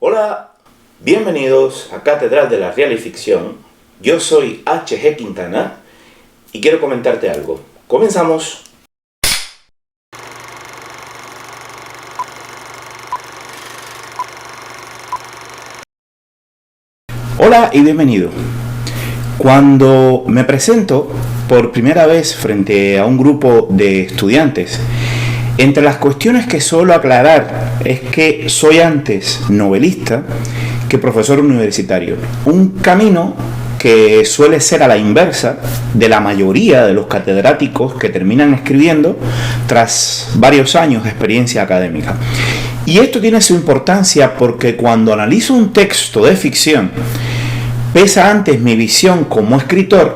Hola, bienvenidos a Catedral de la Real y Ficción. Yo soy H.G. Quintana y quiero comentarte algo. ¡Comenzamos! Hola y bienvenido. Cuando me presento por primera vez frente a un grupo de estudiantes, entre las cuestiones que suelo aclarar es que soy antes novelista que profesor universitario. Un camino que suele ser a la inversa de la mayoría de los catedráticos que terminan escribiendo tras varios años de experiencia académica. Y esto tiene su importancia porque cuando analizo un texto de ficción, pesa antes mi visión como escritor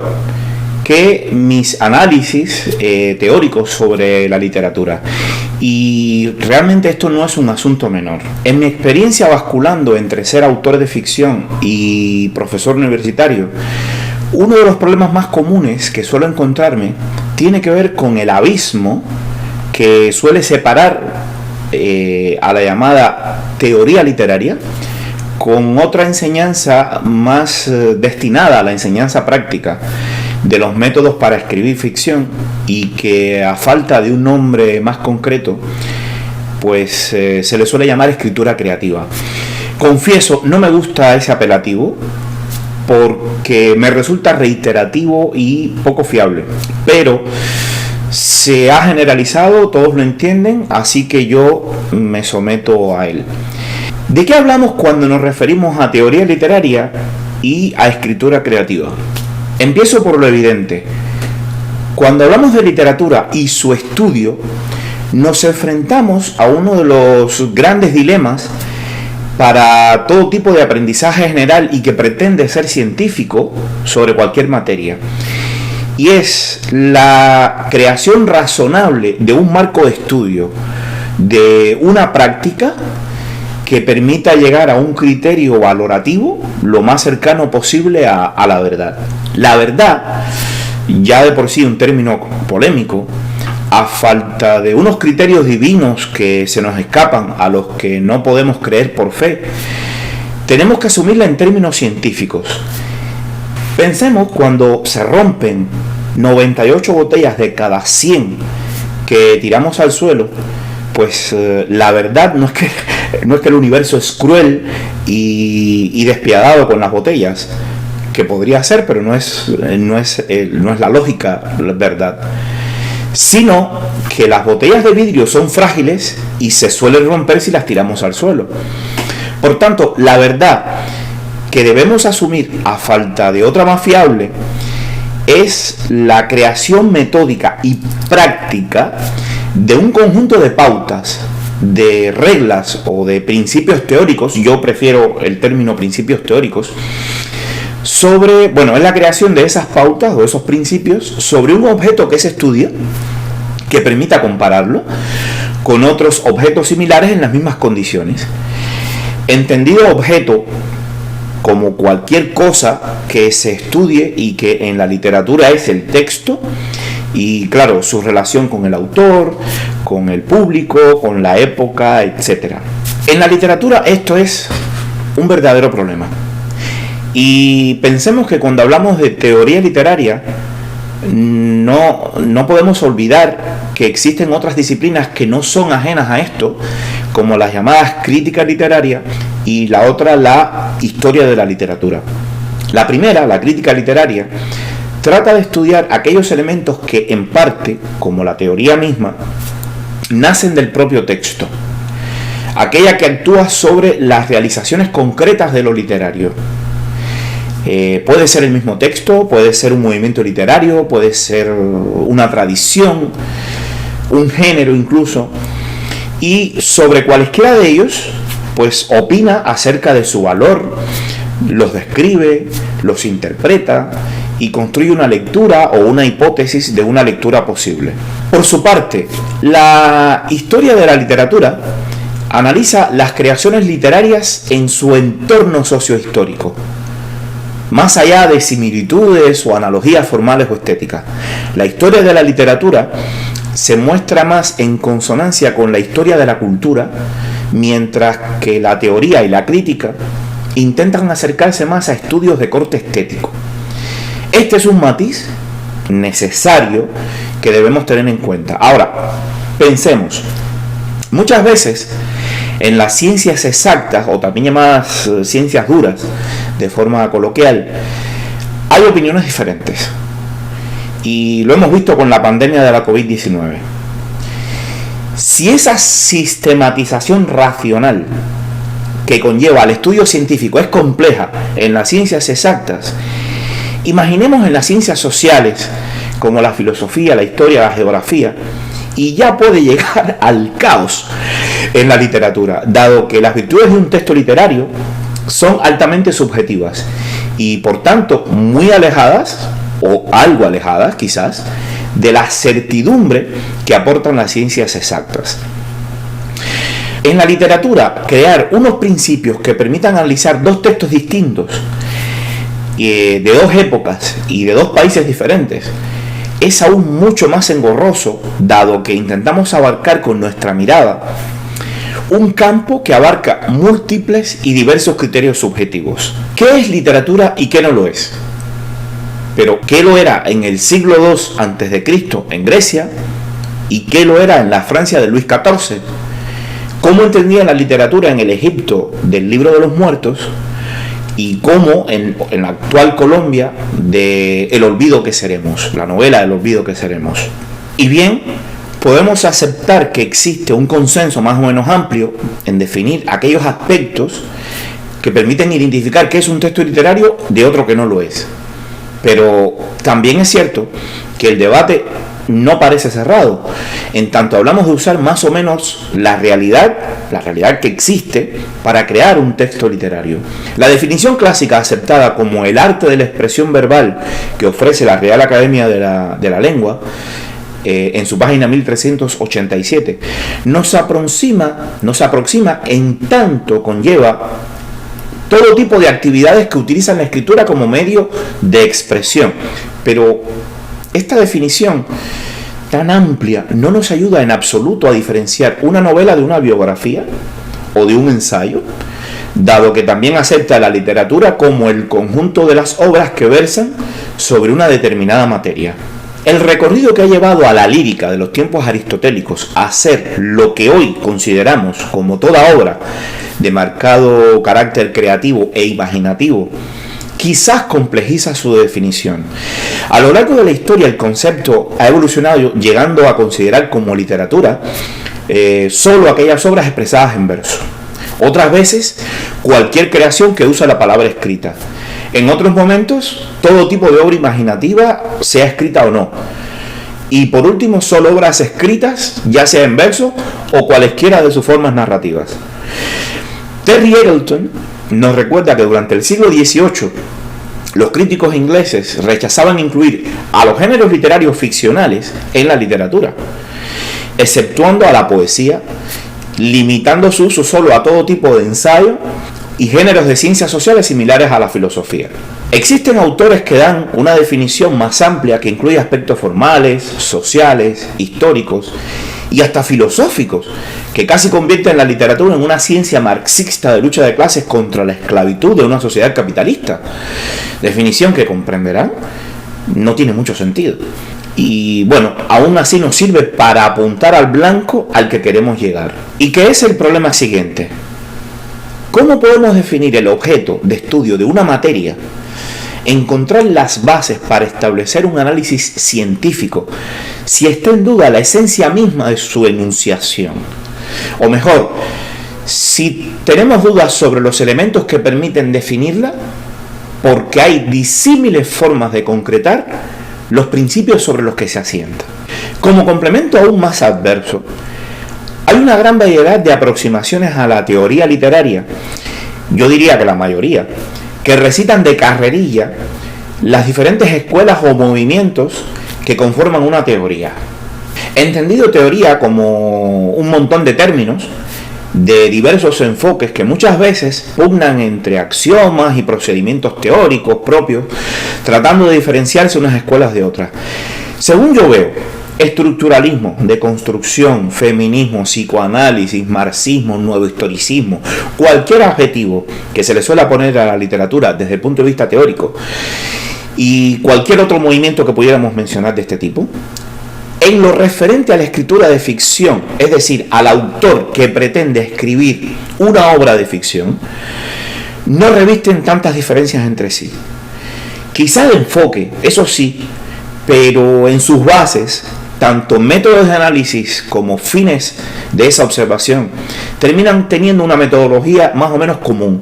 que mis análisis teóricos sobre la literatura. Y realmente esto no es un asunto menor. En mi experiencia basculando entre ser autor de ficción y profesor universitario, uno de los problemas más comunes que suelo encontrarme tiene que ver con el abismo que suele separar a la llamada teoría literaria con otra enseñanza más destinada a la enseñanza práctica de los métodos para escribir ficción, y que a falta de un nombre más concreto pues se le suele llamar escritura creativa. Confieso, no me gusta ese apelativo porque me resulta reiterativo y poco fiable, pero se ha generalizado, todos lo entienden, así que yo me someto a él. ¿De qué hablamos cuando nos referimos a teoría literaria y a escritura creativa? Empiezo por lo evidente. Cuando hablamos de literatura y su estudio, nos enfrentamos a uno de los grandes dilemas para todo tipo de aprendizaje general y que pretende ser científico sobre cualquier materia. Y es la creación razonable de un marco de estudio, de una práctica que permita llegar a un criterio valorativo lo más cercano posible a la verdad. La verdad, ya de por sí un término polémico, a falta de unos criterios divinos que se nos escapan, a los que no podemos creer por fe, tenemos que asumirla en términos científicos. Pensemos cuando se rompen 98 botellas de cada 100 que tiramos al suelo, pues la verdad no es que el universo es cruel y despiadado con las botellas, que podría ser, pero no es la lógica, la verdad, sino que las botellas de vidrio son frágiles y se suelen romper si las tiramos al suelo. Por tanto, la verdad que debemos asumir a falta de otra más fiable es la creación metódica y práctica de un conjunto de pautas, de reglas o de principios teóricos. Yo prefiero el término principios teóricos. Es la creación de esas pautas o esos principios sobre un objeto que se estudia, que permita compararlo con otros objetos similares en las mismas condiciones. Entendido objeto como cualquier cosa que se estudie y que en la literatura es el texto, y claro, su relación con el autor, con el público, con la época, etc. En la literatura esto es un verdadero problema. Y pensemos que cuando hablamos de teoría literaria, no podemos olvidar que existen otras disciplinas que no son ajenas a esto, como las llamadas crítica literaria, y la otra, la historia de la literatura. La primera, la crítica literaria, trata de estudiar aquellos elementos que en parte, como la teoría misma, nacen del propio texto, aquella que actúa sobre las realizaciones concretas de lo literario. Puede ser el mismo texto, puede ser un movimiento literario, puede ser una tradición, un género incluso, y sobre cualesquiera de ellos pues opina acerca de su valor, los describe, los interpreta y construye una lectura o una hipótesis de una lectura posible. Por su parte, la historia de la literatura analiza las creaciones literarias en su entorno sociohistórico, más allá de similitudes o analogías formales o estéticas. La historia de la literatura se muestra más en consonancia con la historia de la cultura mientras que la teoría y la crítica intentan acercarse más a estudios de corte estético. Este es un matiz necesario que debemos tener en cuenta. Ahora, pensemos, muchas veces en las ciencias exactas, o también llamadas ciencias duras, de forma coloquial, hay opiniones diferentes. Y lo hemos visto con la pandemia de la COVID-19. Si esa sistematización racional que conlleva al estudio científico es compleja en las ciencias exactas, imaginemos en las ciencias sociales, como la filosofía, la historia, la geografía, y ya puede llegar al caos en la literatura, dado que las virtudes de un texto literario son altamente subjetivas y por tanto muy alejadas, o algo alejadas quizás, de la certidumbre que aportan las ciencias exactas. En la literatura, crear unos principios que permitan analizar dos textos distintos, de dos épocas y de dos países diferentes, es aún mucho más engorroso, dado que intentamos abarcar con nuestra mirada un campo que abarca múltiples y diversos criterios subjetivos. ¿Qué es literatura y qué no lo es? Pero ¿qué lo era en el siglo II a.C. en Grecia? ¿Y qué lo era en la Francia de Luis XIV? ¿Cómo entendía la literatura en el Egipto del Libro de los Muertos? Y cómo en la actual Colombia de El olvido que seremos, la novela El olvido que seremos. Y bien, podemos aceptar que existe un consenso más o menos amplio en definir aquellos aspectos que permiten identificar qué es un texto literario de otro que no lo es. Pero también es cierto que el debate no parece cerrado, en tanto hablamos de usar más o menos la realidad que existe para crear un texto literario. La definición clásica aceptada como el arte de la expresión verbal que ofrece la Real Academia de la Lengua, en su página 1387, nos aproxima en tanto conlleva todo tipo de actividades que utilizan la escritura como medio de expresión. Pero esta definición tan amplia no nos ayuda en absoluto a diferenciar una novela de una biografía o de un ensayo, dado que también acepta la literatura como el conjunto de las obras que versan sobre una determinada materia. El recorrido que ha llevado a la lírica de los tiempos aristotélicos a ser lo que hoy consideramos como toda obra de marcado carácter creativo e imaginativo, quizás complejiza su definición. A lo largo de la historia el concepto ha evolucionado, llegando a considerar como literatura solo aquellas obras expresadas en verso. Otras veces, cualquier creación que usa la palabra escrita. En otros momentos, todo tipo de obra imaginativa, sea escrita o no. Y por último, solo obras escritas, ya sea en verso o cualesquiera de sus formas narrativas. Terry Eagleton nos recuerda que durante el siglo XVIII los críticos ingleses rechazaban incluir a los géneros literarios ficcionales en la literatura, exceptuando a la poesía, limitando su uso solo a todo tipo de ensayo y géneros de ciencias sociales similares a la filosofía. Existen autores que dan una definición más amplia que incluye aspectos formales, sociales, históricos y hasta filosóficos, que casi convierten la literatura en una ciencia marxista de lucha de clases contra la esclavitud de una sociedad capitalista. Definición que, comprenderán, no tiene mucho sentido. Y bueno, aún así nos sirve para apuntar al blanco al que queremos llegar. ¿Y qué es el problema siguiente? ¿Cómo podemos definir el objeto de estudio de una materia, encontrar las bases para establecer un análisis científico, si está en duda la esencia misma de su enunciación? O mejor, si tenemos dudas sobre los elementos que permiten definirla, porque hay disímiles formas de concretar los principios sobre los que se asienta. Como complemento aún más adverso, hay una gran variedad de aproximaciones a la teoría literaria, yo diría que la mayoría, que recitan de carrerilla las diferentes escuelas o movimientos que conforman una teoría. Entendido teoría como un montón de términos de diversos enfoques que muchas veces pugnan entre axiomas y procedimientos teóricos propios, tratando de diferenciarse unas escuelas de otras. Según yo veo, Estructuralismo, deconstrucción, feminismo, psicoanálisis, marxismo, nuevo historicismo, cualquier adjetivo que se le suele poner a la literatura desde el punto de vista teórico y cualquier otro movimiento que pudiéramos mencionar de este tipo, en lo referente a la escritura de ficción, es decir, al autor que pretende escribir una obra de ficción, no revisten tantas diferencias entre sí. Quizá el enfoque, eso sí, pero en sus bases, tanto métodos de análisis como fines de esa observación terminan teniendo una metodología más o menos común,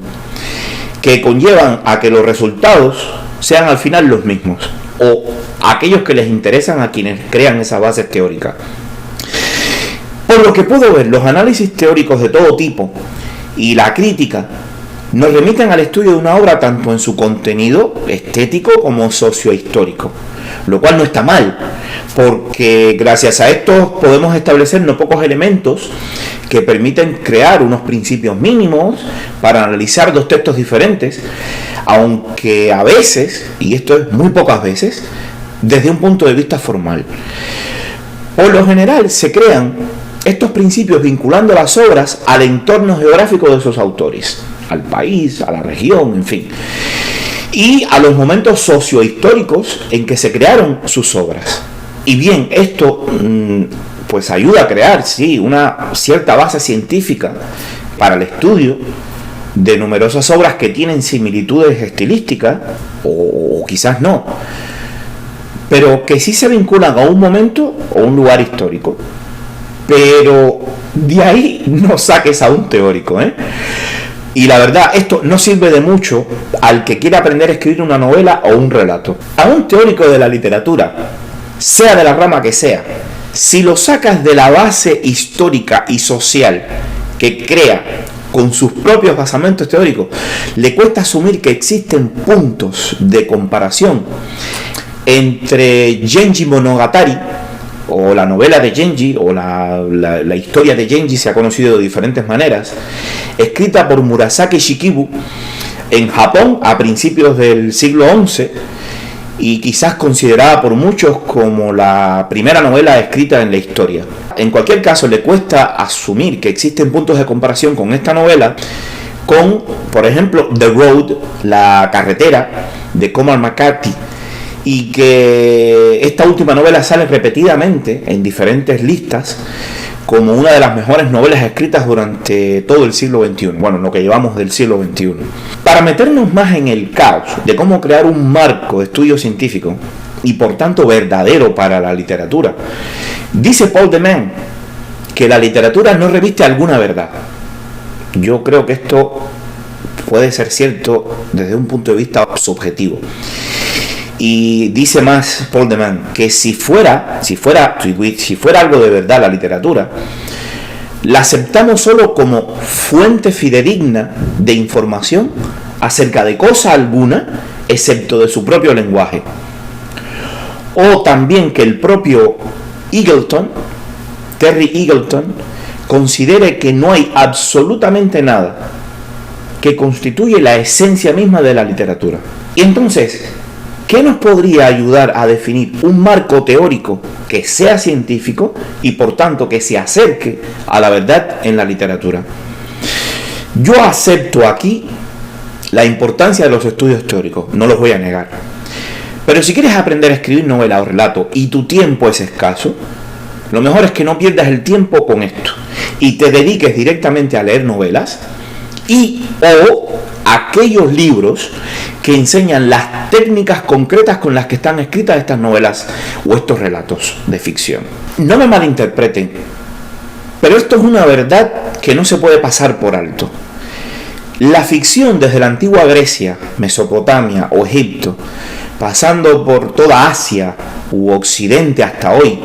que conllevan a que los resultados sean al final los mismos, o aquellos que les interesan a quienes crean esas bases teóricas. Por lo que puedo ver, los análisis teóricos de todo tipo y la crítica nos remiten al estudio de una obra tanto en su contenido estético como sociohistórico, lo cual no está mal, porque gracias a esto podemos establecer no pocos elementos que permiten crear unos principios mínimos para analizar dos textos diferentes, aunque a veces, y esto es muy pocas veces, desde un punto de vista formal. Por lo general se crean estos principios vinculando las obras al entorno geográfico de sus autores, al país, a la región, en fin, y a los momentos sociohistóricos en que se crearon sus obras. Y bien, esto pues ayuda a crear, sí, una cierta base científica para el estudio de numerosas obras que tienen similitudes estilísticas, o quizás no, pero que sí se vinculan a un momento o un lugar histórico. Pero de ahí no saques a un teórico, ¿eh? Y la verdad, esto no sirve de mucho al que quiera aprender a escribir una novela o un relato. A un teórico de la literatura, sea de la rama que sea, si lo sacas de la base histórica y social que crea con sus propios basamentos teóricos, le cuesta asumir que existen puntos de comparación entre Genji Monogatari, o la novela de Genji, o la historia de Genji se ha conocido de diferentes maneras, escrita por Murasaki Shikibu en Japón a principios del siglo XI, y quizás considerada por muchos como la primera novela escrita en la historia. En cualquier caso, le cuesta asumir que existen puntos de comparación con esta novela con, por ejemplo, The Road, la carretera, de Cormac McCarthy, y que esta última novela sale repetidamente en diferentes listas como una de las mejores novelas escritas durante todo el siglo XXI, bueno, lo que llevamos del siglo XXI. Para meternos más en el caos de cómo crear un marco de estudio científico y por tanto verdadero para la literatura, dice Paul de Man que la literatura no reviste alguna verdad. Yo creo que esto puede ser cierto desde un punto de vista subjetivo. Y dice más Paul de Man que si fuera algo de verdad la literatura, la aceptamos solo como fuente fidedigna de información acerca de cosa alguna, excepto de su propio lenguaje. O también que el propio Terry Eagleton, considere que no hay absolutamente nada que constituye la esencia misma de la literatura. Y entonces, ¿qué nos podría ayudar a definir un marco teórico que sea científico y por tanto que se acerque a la verdad en la literatura? Yo acepto aquí la importancia de los estudios teóricos, no los voy a negar. Pero si quieres aprender a escribir novela o relato y tu tiempo es escaso, lo mejor es que no pierdas el tiempo con esto y te dediques directamente a leer novelas o aquellos libros que enseñan las técnicas concretas con las que están escritas estas novelas o estos relatos de ficción. No me malinterpreten, pero esto es una verdad que no se puede pasar por alto. La ficción desde la antigua Grecia, Mesopotamia o Egipto, pasando por toda Asia u Occidente hasta hoy,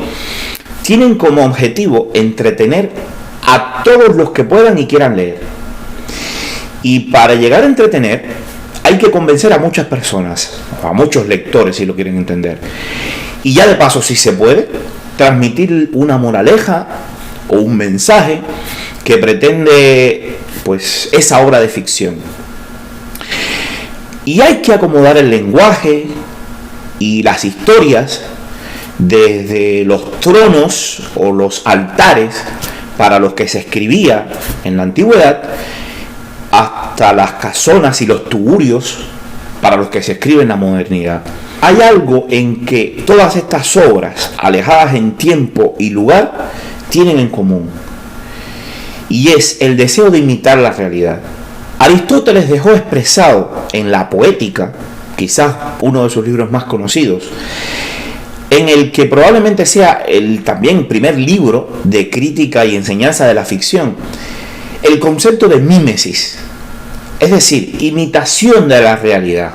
tienen como objetivo entretener a todos los que puedan y quieran leer. Y para llegar a entretener hay que convencer a muchas personas, a muchos lectores si lo quieren entender. Y ya de paso, si se puede, transmitir una moraleja o un mensaje que pretende pues esa obra de ficción. Y hay que acomodar el lenguaje y las historias desde los tronos o los altares para los que se escribía en la antigüedad, hasta las casonas y los tugurios para los que se escribe en la modernidad. Hay algo en que todas estas obras, alejadas en tiempo y lugar, tienen en común, y es el deseo de imitar la realidad. Aristóteles dejó expresado en la Poética, quizás uno de sus libros más conocidos, en el que probablemente sea el también primer libro de crítica y enseñanza de la ficción, el concepto de mímesis, es decir, imitación de la realidad,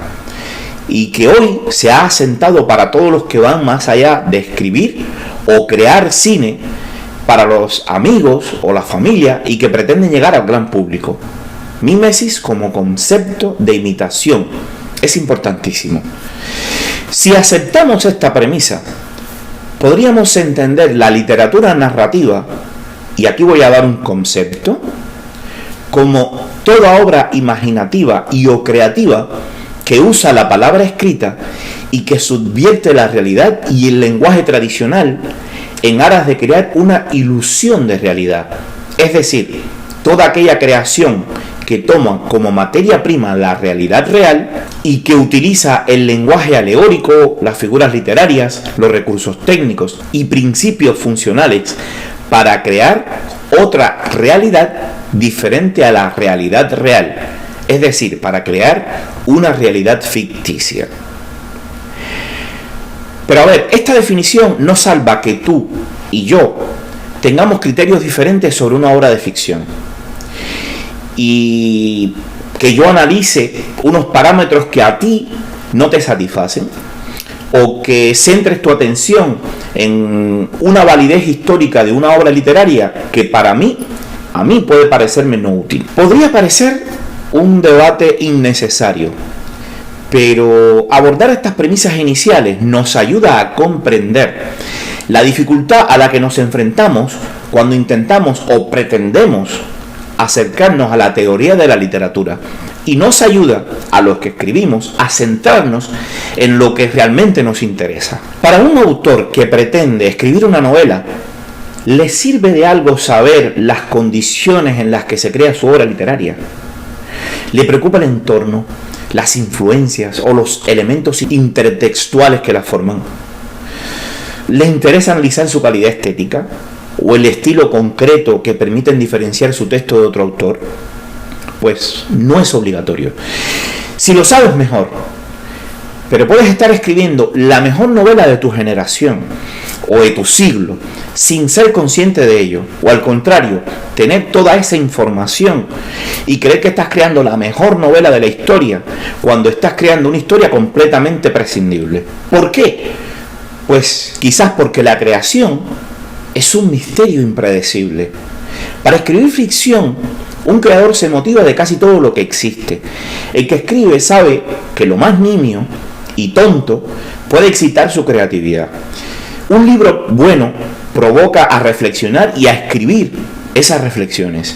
y que hoy se ha asentado para todos los que van más allá de escribir o crear cine para los amigos o la familia y que pretenden llegar al gran público. Mímesis como concepto de imitación es importantísimo. Si aceptamos esta premisa, podríamos entender la literatura narrativa, y aquí voy a dar un concepto, como toda obra imaginativa y o creativa que usa la palabra escrita y que subvierte la realidad y el lenguaje tradicional en aras de crear una ilusión de realidad. Es decir, toda aquella creación que toma como materia prima la realidad real y que utiliza el lenguaje alegórico, las figuras literarias, los recursos técnicos y principios funcionales para crear otra realidad diferente a la realidad real, es decir, para crear una realidad ficticia. Pero a ver, esta definición no salva que tú y yo tengamos criterios diferentes sobre una obra de ficción y que yo analice unos parámetros que a ti no te satisfacen, o que centres tu atención en una validez histórica de una obra literaria que a mí puede parecerme no útil. Podría parecer un debate innecesario, pero abordar estas premisas iniciales nos ayuda a comprender la dificultad a la que nos enfrentamos cuando intentamos o pretendemos acercarnos a la teoría de la literatura, y nos ayuda a los que escribimos a centrarnos en lo que realmente nos interesa. Para un autor que pretende escribir una novela, ¿le sirve de algo saber las condiciones en las que se crea su obra literaria? ¿Le preocupa el entorno, las influencias o los elementos intertextuales que la forman? ¿Le interesa analizar su calidad estética o el estilo concreto que permiten diferenciar su texto de otro autor? Pues no es obligatorio. Si lo sabes, mejor. Pero puedes estar escribiendo la mejor novela de tu generación o de tu siglo sin ser consciente de ello, o al contrario, tener toda esa información y creer que estás creando la mejor novela de la historia cuando estás creando una historia completamente prescindible. ¿Por qué? Pues quizás porque la creación es un misterio impredecible. Para escribir ficción, un creador se motiva de casi todo lo que existe. El que escribe sabe que lo más nimio y tonto puede excitar su creatividad. Un libro bueno provoca a reflexionar y a escribir esas reflexiones.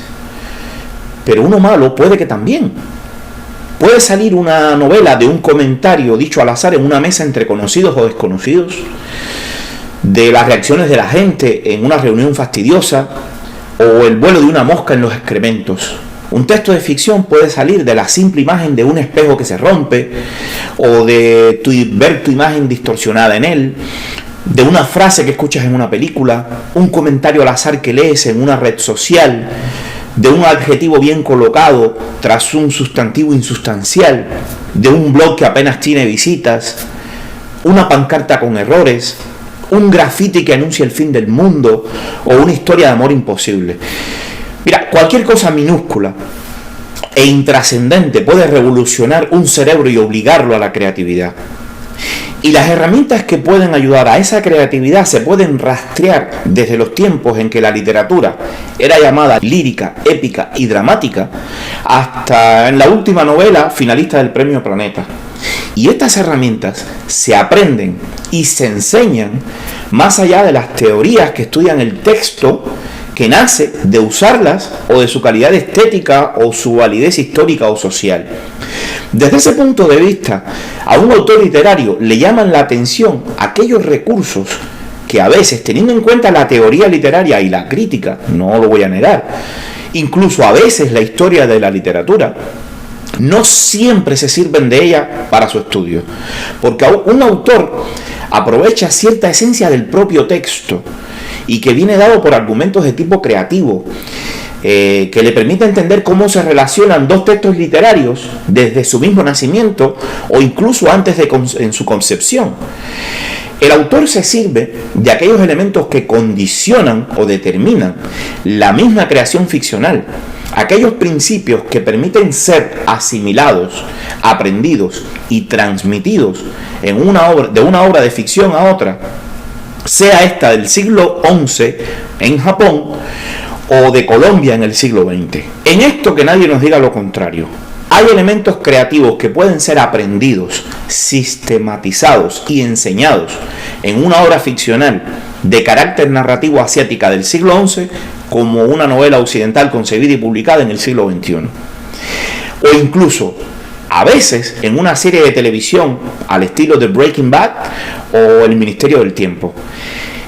Pero uno malo puede que también. Puede salir una novela de un comentario dicho al azar en una mesa entre conocidos o desconocidos, de las reacciones de la gente en una reunión fastidiosa, o el vuelo de una mosca en los excrementos. Un texto de ficción puede salir de la simple imagen de un espejo que se rompe, o de ver tu imagen distorsionada en él, de una frase que escuchas en una película, un comentario al azar que lees en una red social, de un adjetivo bien colocado tras un sustantivo insustancial, de un blog que apenas tiene visitas, una pancarta con errores, un grafiti que anuncia el fin del mundo o una historia de amor imposible. Mira, cualquier cosa minúscula e intrascendente puede revolucionar un cerebro y obligarlo a la creatividad. Y las herramientas que pueden ayudar a esa creatividad se pueden rastrear desde los tiempos en que la literatura era llamada lírica, épica y dramática, hasta en la última novela finalista del Premio Planeta. Y estas herramientas se aprenden y se enseñan más allá de las teorías que estudian el texto, que nace de usarlas o de su calidad estética o su validez histórica o social. Desde ese punto de vista, a un autor literario le llaman la atención aquellos recursos que a veces, teniendo en cuenta la teoría literaria y la crítica, no lo voy a negar, incluso a veces la historia de la literatura, no siempre se sirven de ella para su estudio, porque un autor aprovecha cierta esencia del propio texto y que viene dado por argumentos de tipo creativo, que le permite entender cómo se relacionan dos textos literarios desde su mismo nacimiento o incluso antes en su concepción. El autor se sirve de aquellos elementos que condicionan o determinan la misma creación ficcional, aquellos principios que permiten ser asimilados, aprendidos y transmitidos de una obra de ficción a otra, sea esta del siglo XI en Japón o de Colombia en el siglo XX. En esto que nadie nos diga lo contrario. Hay elementos creativos que pueden ser aprendidos, sistematizados y enseñados en una obra ficcional de carácter narrativo asiática del siglo XI como una novela occidental concebida y publicada en el siglo XXI. O incluso, a veces, en una serie de televisión al estilo de Breaking Bad o El Ministerio del Tiempo.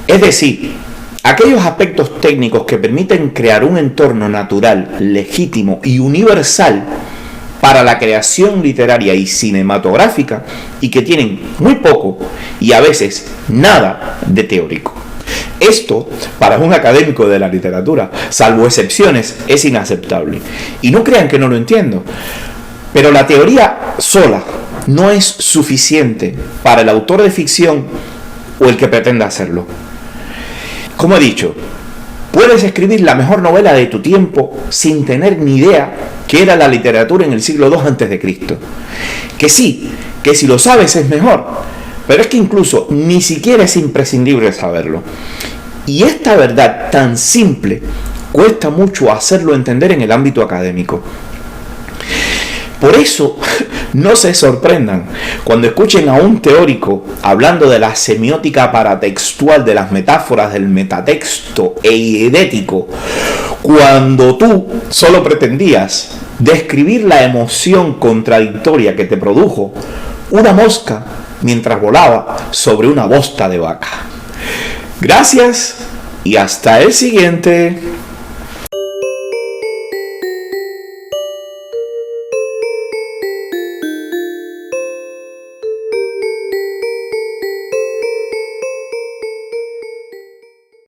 Es decir, aquellos aspectos técnicos que permiten crear un entorno natural, legítimo y universal para la creación literaria y cinematográfica y que tienen muy poco y a veces nada de teórico. Esto, para un académico de la literatura, salvo excepciones, es inaceptable. Y no crean que no lo entiendo, pero la teoría sola no es suficiente para el autor de ficción o el que pretenda hacerlo. Como he dicho, puedes escribir la mejor novela de tu tiempo sin tener ni idea qué era la literatura en el siglo II a.C. Que sí, que si lo sabes es mejor, pero es que incluso ni siquiera es imprescindible saberlo. Y esta verdad tan simple cuesta mucho hacerlo entender en el ámbito académico. Por eso, no se sorprendan cuando escuchen a un teórico hablando de la semiótica paratextual, de las metáforas del metatexto e idético, cuando tú solo pretendías describir la emoción contradictoria que te produjo una mosca mientras volaba sobre una bosta de vaca. Gracias y hasta el siguiente.